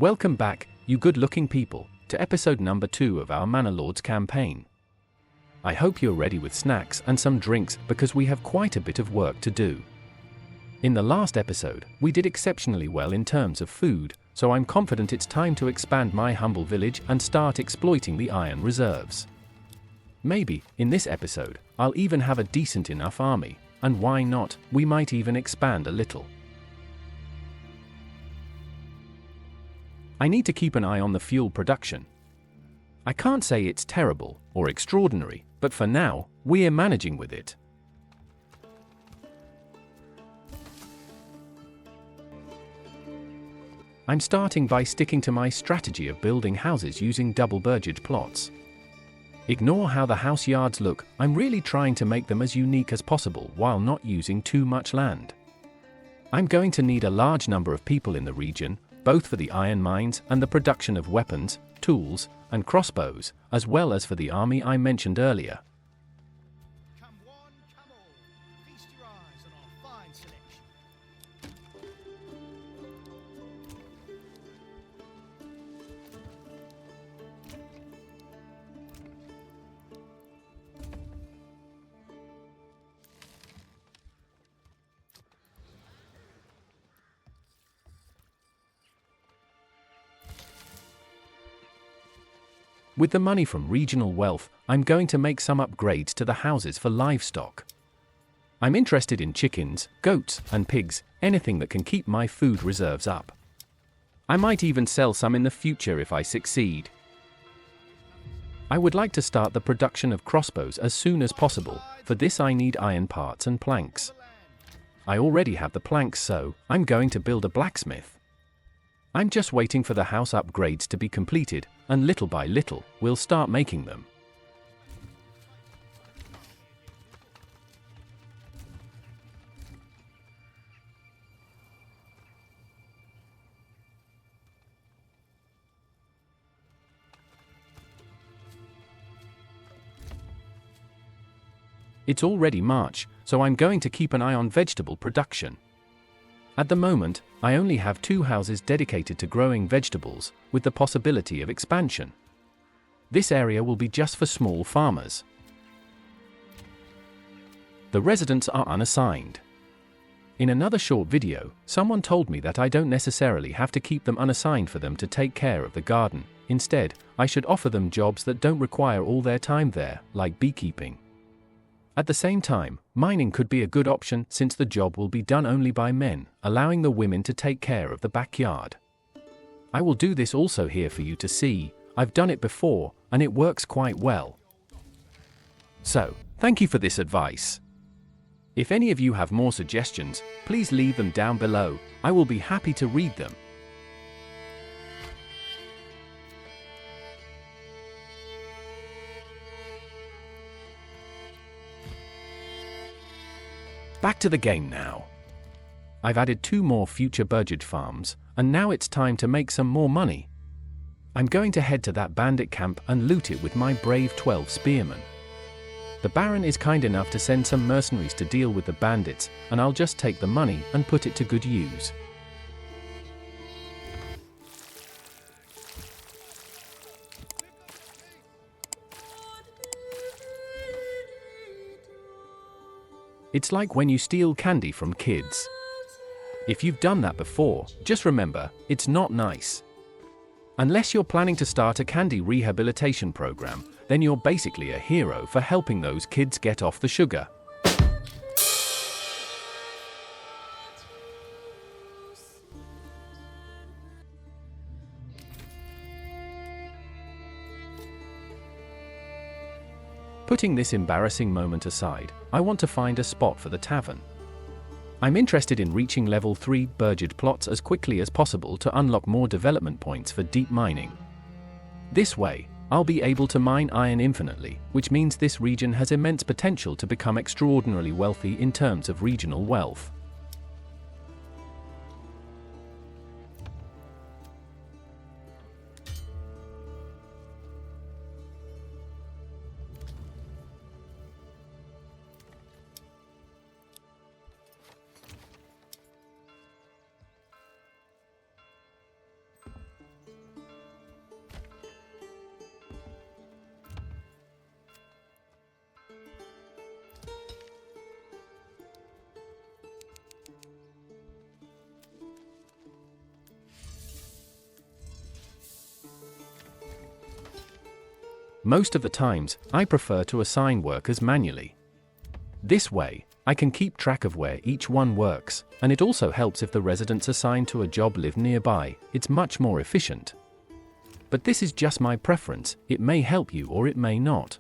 Welcome back, you good-looking people, to episode number 2 of our Manor Lords campaign. I hope you're ready with snacks and some drinks because we have quite a bit of work to do. In the last episode, we did exceptionally well in terms of food, so I'm confident it's time to expand my humble village and start exploiting the iron reserves. Maybe, in this episode, I'll even have a decent enough army, and why not, we might even expand a little. I need to keep an eye on the fuel production. I can't say it's terrible or extraordinary, but for now, we're managing with it. I'm starting by sticking to my strategy of building houses using double burgage plots. Ignore how the house yards look, I'm really trying to make them as unique as possible while not using too much land. I'm going to need a large number of people in the region, both for the iron mines and the production of weapons, tools, and crossbows, as well as for the army I mentioned earlier. Come one, come all. Feast your eyes on our fine selection. With the money from regional wealth, I'm going to make some upgrades to the houses for livestock. I'm interested in chickens, goats, and pigs, anything that can keep my food reserves up. I might even sell some in the future if I succeed. I would like to start the production of crossbows as soon as possible. For this I need iron parts and planks. I already have the planks, so I'm going to build a blacksmith. I'm just waiting for the house upgrades to be completed, and little by little, we'll start making them. It's already March, so I'm going to keep an eye on vegetable production. At the moment, I only have 2 houses dedicated to growing vegetables, with the possibility of expansion. This area will be just for small farmers. The residents are unassigned. In another short video, someone told me that I don't necessarily have to keep them unassigned for them to take care of the garden. Instead, I should offer them jobs that don't require all their time there, like beekeeping. At the same time, mining could be a good option since the job will be done only by men, allowing the women to take care of the backyard. I will do this also here for you to see. I've done it before, and it works quite well. So, thank you for this advice. If any of you have more suggestions, please leave them down below. I will be happy to read them. Back to the game now. I've added 2 more future burgage farms, and now it's time to make some more money. I'm going to head to that bandit camp and loot it with my brave 12 spearmen. The Baron is kind enough to send some mercenaries to deal with the bandits, and I'll just take the money and put it to good use. It's like when you steal candy from kids. If you've done that before, just remember, it's not nice. Unless you're planning to start a candy rehabilitation program, then you're basically a hero for helping those kids get off the sugar. Putting this embarrassing moment aside, I want to find a spot for the tavern. I'm interested in reaching level 3 burgage plots as quickly as possible to unlock more development points for deep mining. This way, I'll be able to mine iron infinitely, which means this region has immense potential to become extraordinarily wealthy in terms of regional wealth. Most of the times, I prefer to assign workers manually. This way, I can keep track of where each one works, and it also helps if the residents assigned to a job live nearby. It's much more efficient. But this is just my preference. It may help you or it may not.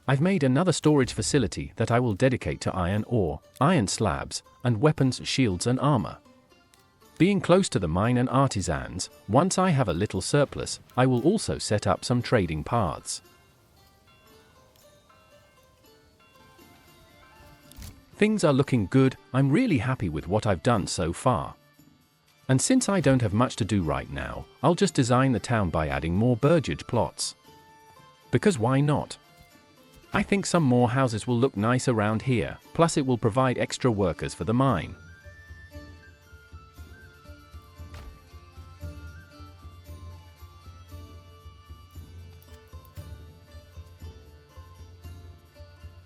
I've made another storage facility that I will dedicate to iron ore, iron slabs, and weapons, shields and armor. Being close to the mine and artisans, once I have a little surplus, I will also set up some trading paths. Things are looking good. I'm really happy with what I've done so far. And since I don't have much to do right now, I'll just design the town by adding more burgage plots. Because why not? I think some more houses will look nice around here, plus it will provide extra workers for the mine.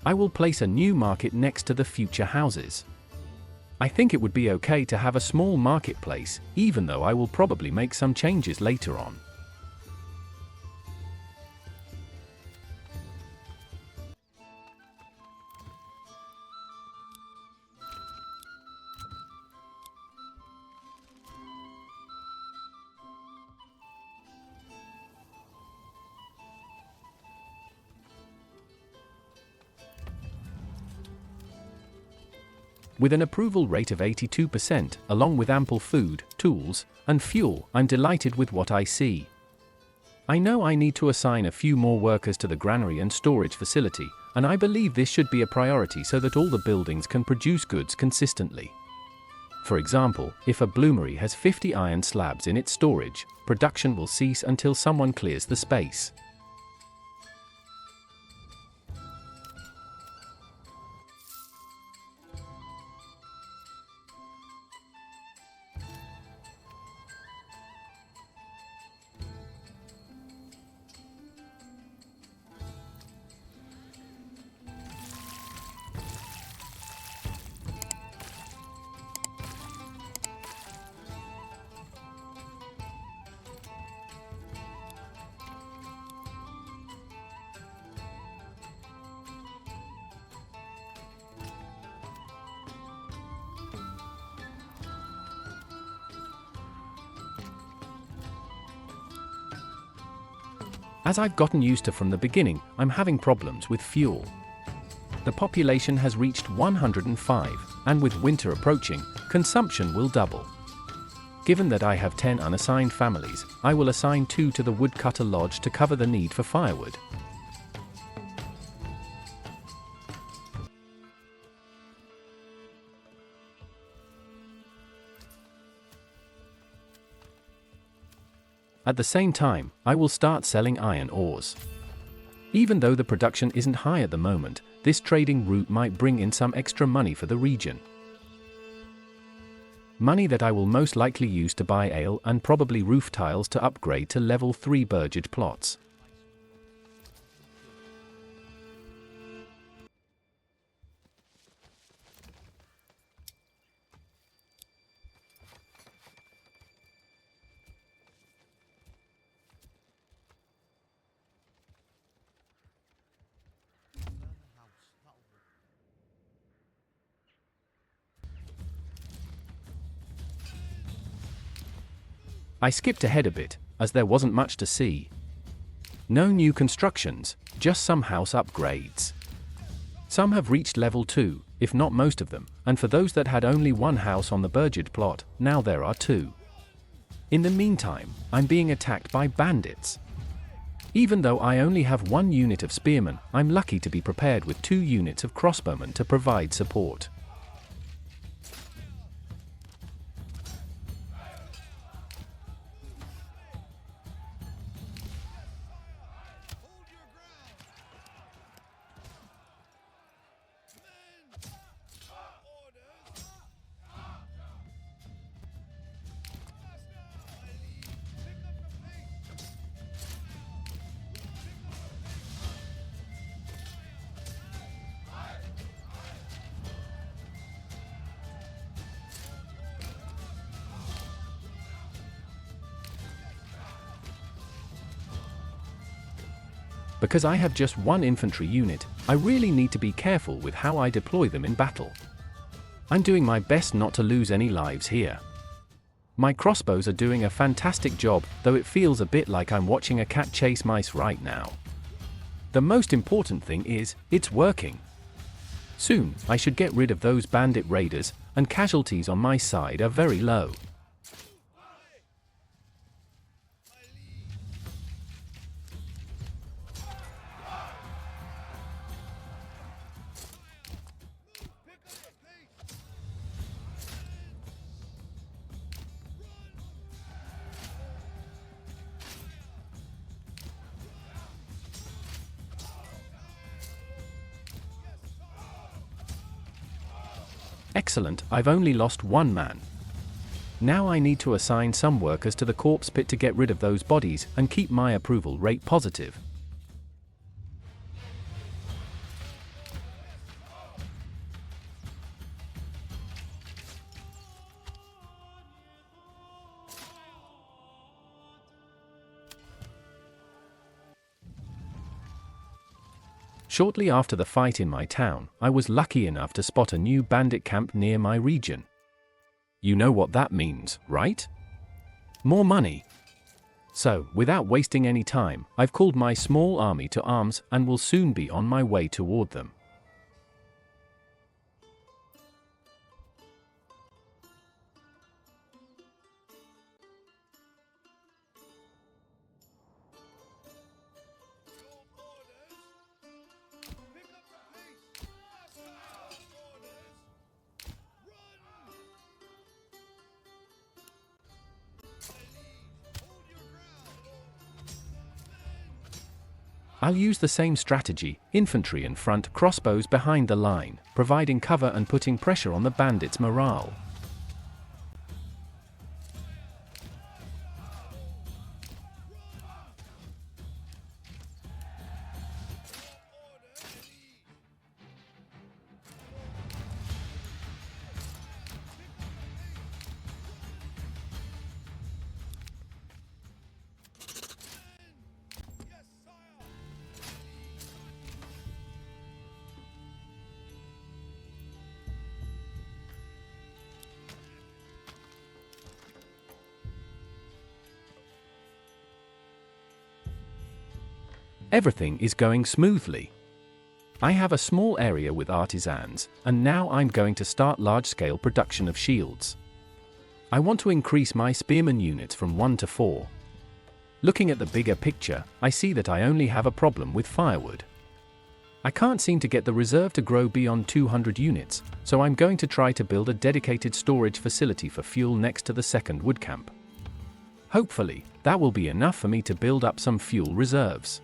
I will place a new market next to the future houses. I think it would be okay to have a small marketplace, even though I will probably make some changes later on. With an approval rate of 82%, along with ample food, tools, and fuel, I'm delighted with what I see. I know I need to assign a few more workers to the granary and storage facility, and I believe this should be a priority so that all the buildings can produce goods consistently. For example, if a bloomery has 50 iron slabs in its storage, production will cease until someone clears the space. As I've gotten used to from the beginning, I'm having problems with fuel. The population has reached 105, and with winter approaching, consumption will double. Given that I have 10 unassigned families, I will assign 2 to the woodcutter lodge to cover the need for firewood. At the same time, I will start selling iron ores. Even though the production isn't high at the moment, this trading route might bring in some extra money for the region. Money that I will most likely use to buy ale and probably roof tiles to upgrade to level 3 burgage plots. I skipped ahead a bit, as there wasn't much to see. No new constructions, just some house upgrades. Some have reached level 2, if not most of them, and for those that had only one house on the burgage plot, now there are 2. In the meantime, I'm being attacked by bandits. Even though I only have 1 unit of spearmen, I'm lucky to be prepared with 2 units of crossbowmen to provide support. Because I have just one infantry unit, I really need to be careful with how I deploy them in battle. I'm doing my best not to lose any lives here. My crossbows are doing a fantastic job, though it feels a bit like I'm watching a cat chase mice right now. The most important thing is, it's working. Soon, I should get rid of those bandit raiders, and casualties on my side are very low. Excellent, I've only lost one man. Now I need to assign some workers to the corpse pit to get rid of those bodies and keep my approval rate positive. Shortly after the fight in my town, I was lucky enough to spot a new bandit camp near my region. You know what that means, right? More money. So, without wasting any time, I've called my small army to arms and will soon be on my way toward them. I'll use the same strategy, infantry in front, crossbows behind the line, providing cover and putting pressure on the bandits' morale. Everything is going smoothly. I have a small area with artisans, and now I'm going to start large-scale production of shields. I want to increase my spearman units from 1 to 4. Looking at the bigger picture, I see that I only have a problem with firewood. I can't seem to get the reserve to grow beyond 200 units, so I'm going to try to build a dedicated storage facility for fuel next to the second wood camp. Hopefully, that will be enough for me to build up some fuel reserves.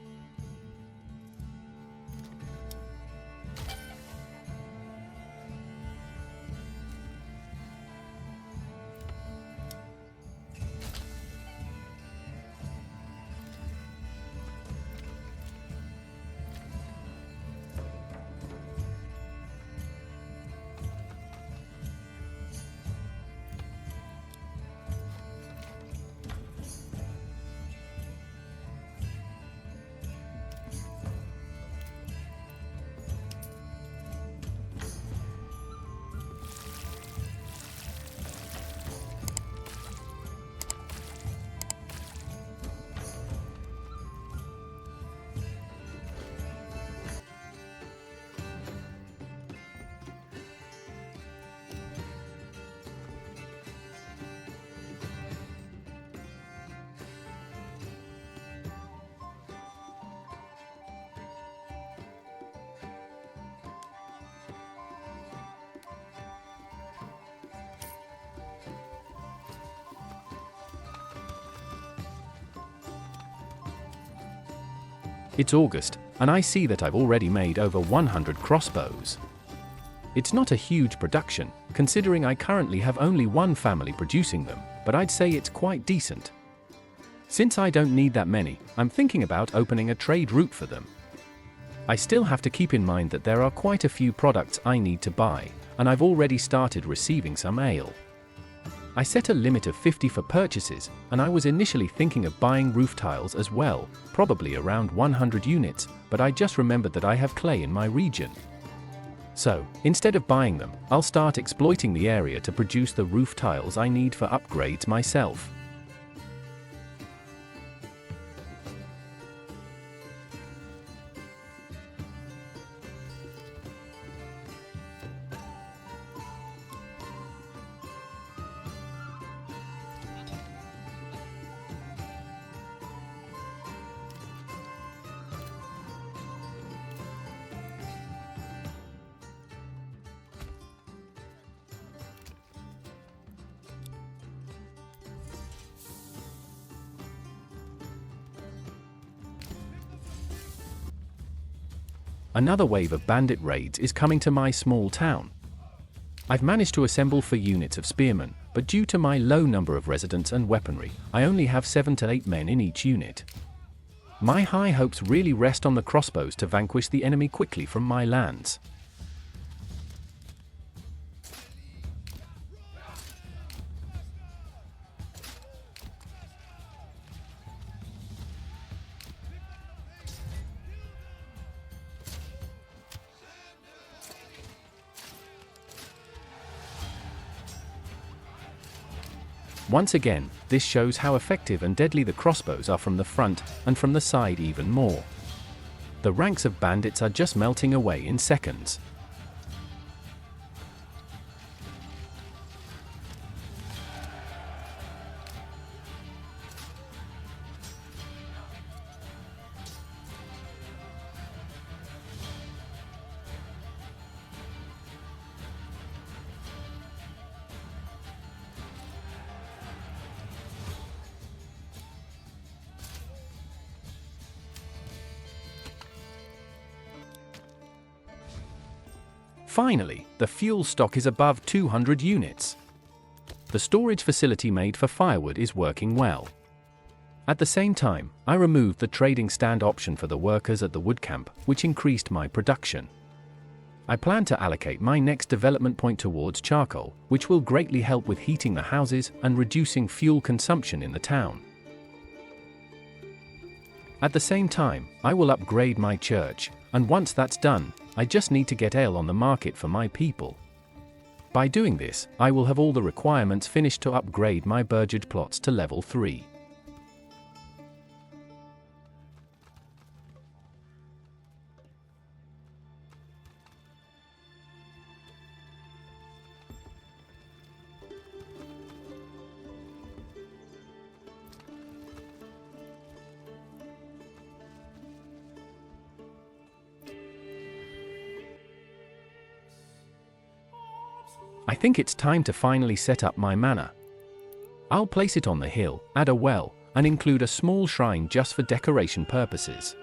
It's August, and I see that I've already made over 100 crossbows. It's not a huge production, considering I currently have only one family producing them, but I'd say it's quite decent. Since I don't need that many, I'm thinking about opening a trade route for them. I still have to keep in mind that there are quite a few products I need to buy, and I've already started receiving some ale. I set a limit of 50 for purchases, and I was initially thinking of buying roof tiles as well, probably around 100 units, but I just remembered that I have clay in my region. So, instead of buying them, I'll start exploiting the area to produce the roof tiles I need for upgrades myself. Another wave of bandit raids is coming to my small town. I've managed to assemble 4 units of spearmen, but due to my low number of residents and weaponry, I only have 7 to 8 men in each unit. My high hopes really rest on the crossbows to vanquish the enemy quickly from my lands. Once again, this shows how effective and deadly the crossbows are from the front, and from the side even more. The ranks of bandits are just melting away in seconds. Finally, the fuel stock is above 200 units. The storage facility made for firewood is working well. At the same time, I removed the trading stand option for the workers at the wood camp, which increased my production. I plan to allocate my next development point towards charcoal, which will greatly help with heating the houses and reducing fuel consumption in the town. At the same time, I will upgrade my church, and once that's done, I just need to get ale on the market for my people. By doing this, I will have all the requirements finished to upgrade my burgage plots to level 3. I think it's time to finally set up my manor. I'll place it on the hill, add a well, and include a small shrine just for decoration purposes.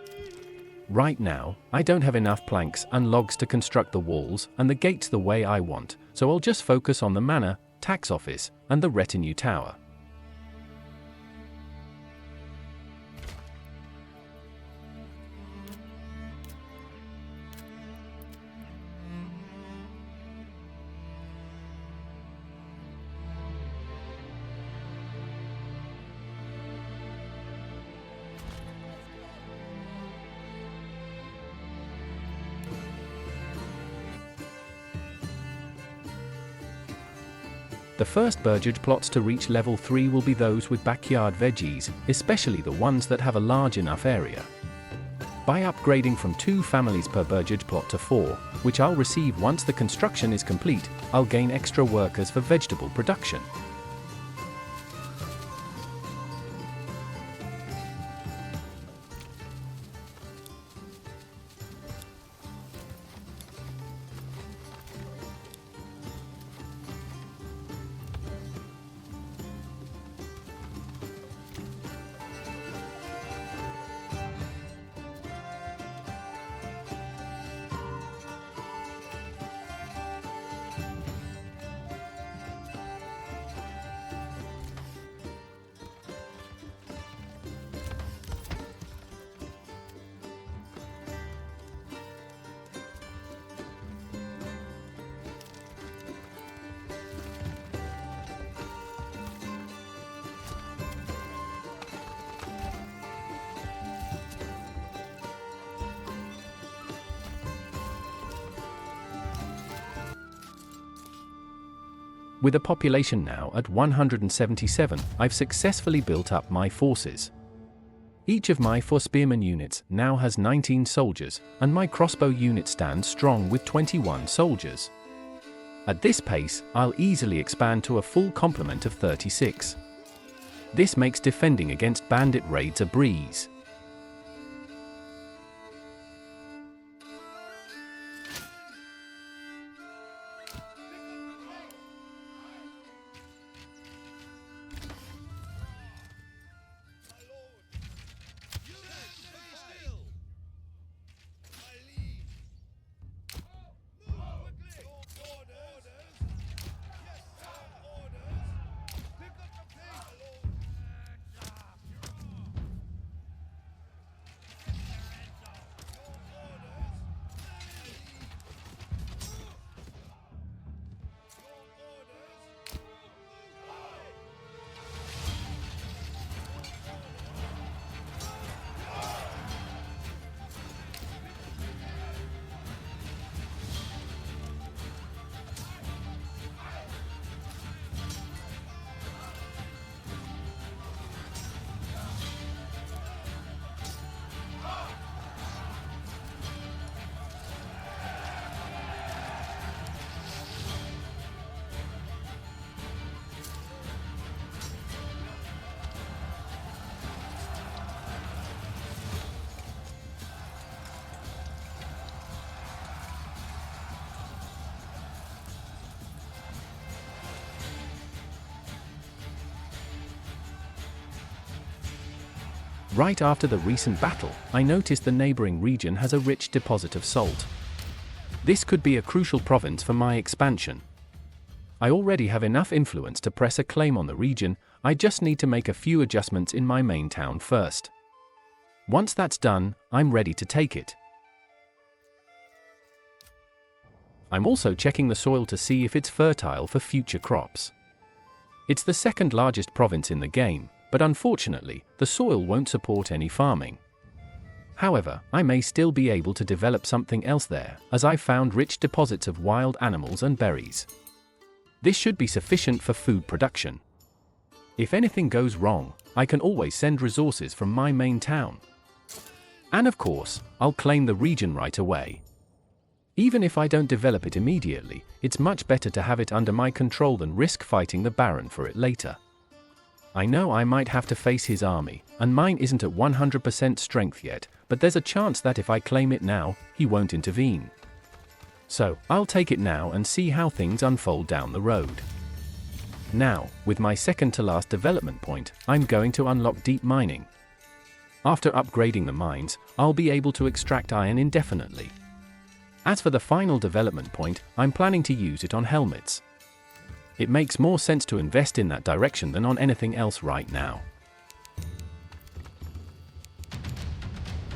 Right now, I don't have enough planks and logs to construct the walls and the gates the way I want, so I'll just focus on the manor, tax office, and the retinue tower. The first burgage plots to reach level 3 will be those with backyard veggies, especially the ones that have a large enough area. By upgrading from 2 families per burgage plot to 4, which I'll receive once the construction is complete, I'll gain extra workers for vegetable production. With a population now at 177, I've successfully built up my forces. Each of my 4 spearmen units now has 19 soldiers, and my crossbow unit stands strong with 21 soldiers. At this pace, I'll easily expand to a full complement of 36. This makes defending against bandit raids a breeze. Right after the recent battle, I noticed the neighboring region has a rich deposit of salt. This could be a crucial province for my expansion. I already have enough influence to press a claim on the region. I just need to make a few adjustments in my main town first. Once that's done, I'm ready to take it. I'm also checking the soil to see if it's fertile for future crops. It's the second largest province in the game, but unfortunately, the soil won't support any farming. However, I may still be able to develop something else there, as I found rich deposits of wild animals and berries. This should be sufficient for food production. If anything goes wrong, I can always send resources from my main town. And of course, I'll claim the region right away. Even if I don't develop it immediately, it's much better to have it under my control than risk fighting the Baron for it later. I know I might have to face his army, and mine isn't at 100% strength yet, but there's a chance that if I claim it now, he won't intervene. So, I'll take it now and see how things unfold down the road. Now, with my second to last development point, I'm going to unlock deep mining. After upgrading the mines, I'll be able to extract iron indefinitely. As for the final development point, I'm planning to use it on helmets. It makes more sense to invest in that direction than on anything else right now.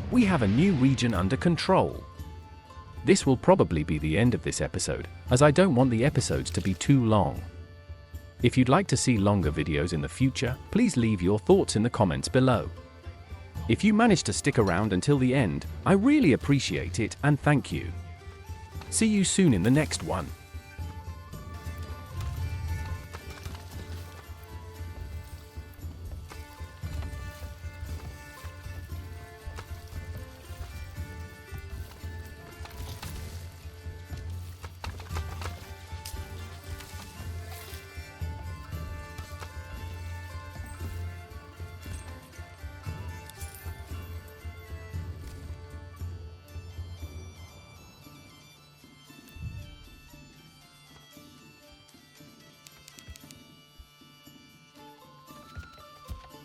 We have a new region under control. This will probably be the end of this episode, as I don't want the episodes to be too long. If you'd like to see longer videos in the future, please leave your thoughts in the comments below. If you managed to stick around until the end, I really appreciate it and thank you. See you soon in the next one.